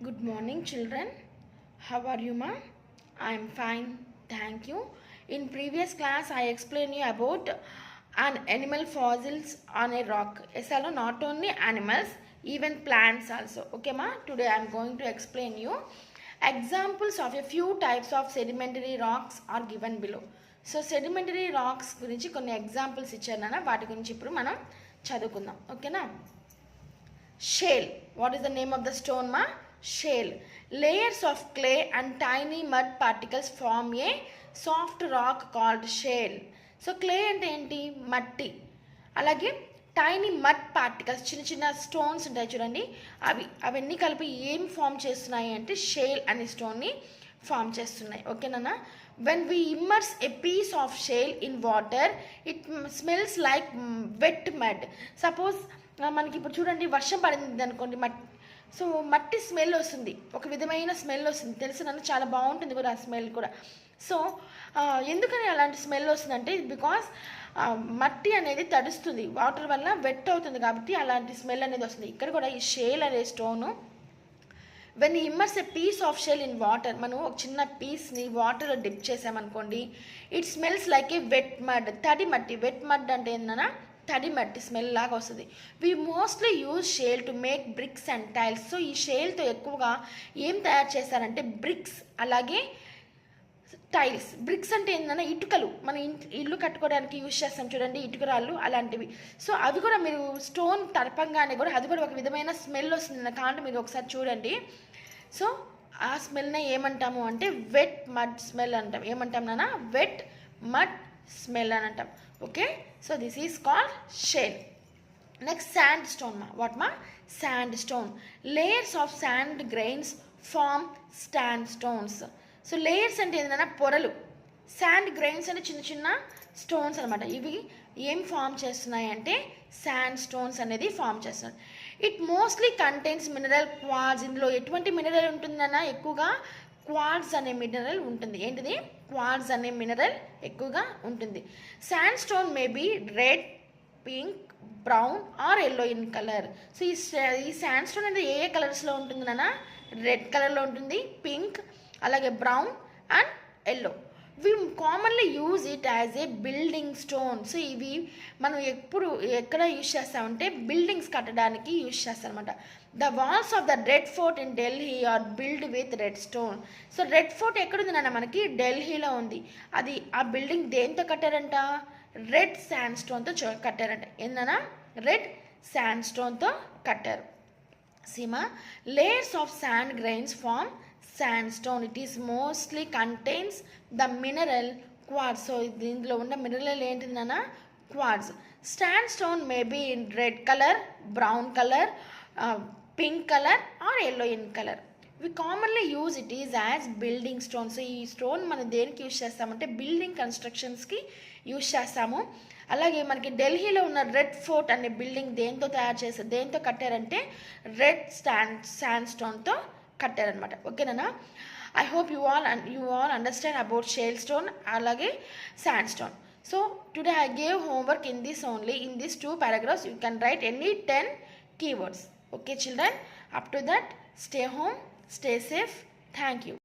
Good morning, children. How are you, ma? I am fine, thank you. In previous class, I explained you about an animal fossils on a rock. Yes, hello, not only animals, even plants also. Okay, ma? Today I am going to explain you examples of a few types of sedimentary rocks are given below. So sedimentary rocks గురించి కొన్ని examples ఇచ్చాను నాన్న, వాటి గురించి ఇప్పుడు మనం చదువుకుందాం. ఓకేనా? Shale. What is the name of the stone మా? Shale. Layers of clay and tiny mud particles form a soft rock called shale. So clay అంటే ఏంటి? మట్టి. అలాగే టైనీ మడ్ పార్టికల్స్, చిన్న చిన్న స్టోన్స్ ఉంటాయి చూడండి, అవన్నీ కలిపి ఏం ఫామ్ చేస్తున్నాయి అంటే షేల్ అనే స్టోన్ని ఫామ్ చేస్తున్నాయి. ఓకేనా? When we immerse a piece of shale in water it smells like wet mud. Suppose మనకి ఇప్పుడు చూడండి, వర్షం పడింది అనుకోండి, సో మట్టి స్మెల్ వస్తుంది, ఒక విధమైన స్మెల్ వస్తుంది, తెలుసు నన్ను, చాలా బాగుంటుంది కూడా ఆ స్మెల్ కూడా. సో ఎందుకని అలాంటి స్మెల్ వస్తుందంటే బికాస్ మట్టి అనేది తడుస్తుంది, వాటర్ వల్ల వెట్ అవుతుంది కాబట్టి అలాంటి స్మెల్ అనేది వస్తుంది. ఇక్కడ కూడా ఈ షేల్ అనే stone when immerse a piece of shell in water, మనం ఒక చిన్న పీస్ని వాటర్లో డిప్ చేసామనుకోండి, it smells like a wet mud, తడి మట్టి. వెట్ మడ్ అంటే ఏంటన్నా తడి మట్టి స్మెల్ లాగా వస్తుంది. We mostly use shale to make bricks and tiles. So ఈ షేల్తో ఎక్కువగా ఏం తయారు చేస్తారంటే బ్రిక్స్, అలాగే టైల్స్. బ్రిక్స్ అంటే ఏంటన్నా ఇటుకలు, మన ఇల్లు కట్టుకోవడానికి యూజ్ చేస్తాం చూడండి, ఇటుకరాళ్ళు అలాంటివి. సో అవి కూడా మీరు స్టోన్ తడపంగానే కూడా అది కూడా ఒక విధమైన స్మెల్ వస్తుంది కాబట్టి మీరు ఒకసారి చూడండి. సో ఆ స్మెల్ని ఏమంటాము అంటే వెట్ మడ్ స్మెల్ అంటాం. ఏమంటాం నాన్న? వెట్ మడ్ స్మెల్ అని అంటాం. Okay, so this is called shale. Next sandstone మా. వాట్ మా? Sandstone. Layers of sand grains form sandstones. So layers అంటే ఏంటన్నా పొరలు, శాండ్ గ్రెయిన్స్ అంటే చిన్న చిన్న స్టోన్స్ అనమాట. ఇవి ఏం ఫామ్ చేస్తున్నాయి అంటే శాండ్ స్టోన్స్ అనేది ఫామ్ చేస్తున్నాయి. It mostly contains mineral quartz. ఇందులో ఎటువంటి మినరల్ ఉంటుందన్నా? ఎక్కువగా క్వార్ట్జ్ అనే మినరల్ ఉంటుంది. ఏంటిది? క్వార్ట్జ్ అనే మినరల్ ఎక్కువగా ఉంటుంది. Sandstone may be red, pink, brown or yellow in colour. So ఈ శాండ్ స్టోన్ అనేది ఏ కలర్స్లో ఉంటుంది నాన్న? రెడ్ కలర్లో ఉంటుంది, పింక్, అలాగే brown and yellow. We commonly use it as a building stone. So ఇవి మనం ఎక్కడ యూజ్ చేస్తామంటే బిల్డింగ్స్ కట్టడానికి యూజ్ చేస్తారనమాట. The walls of the Red Fort in Delhi are built with red stone. So Red Fort ఎక్కడుంది నాన్న? మనకి ఢిల్లీలో ఉంది. అది ఆ బిల్డింగ్ దేంతో కట్టారంట? Red sand స్టోన్తో కట్టారంట. ఏందన్నా? రెడ్ శాండ్ స్టోన్తో కట్టారు. Seema, layers of sand grains form sandstone. It is mostly contains the mineral quartz. So దీంట్లో ఉన్న మినరల్ ఏంటిదన్నా? Quartz. sandstone may be in red color, brown color, pink color or yellow in color. We commonly use it is as building stone. So ఈ stone మనం దేనికి use చేస్తామంటే building కన్స్ట్రక్షన్స్కి use చేస్తాము. అలాగే మనకి ఢిల్లీలో ఉన్న రెడ్ ఫోర్ట్ అనే బిల్డింగ్ దేంతో కట్టారంటే రెడ్ శాండ్ స్టోన్తో కట్టారనమాట. ఓకేనా? I hope you all understand about shale stone అలాగే sandstone. So today I gave homework in this only. In these 2 paragraphs you can write any 10 keywords. Okay children, up to that stay home, stay safe. Thank you.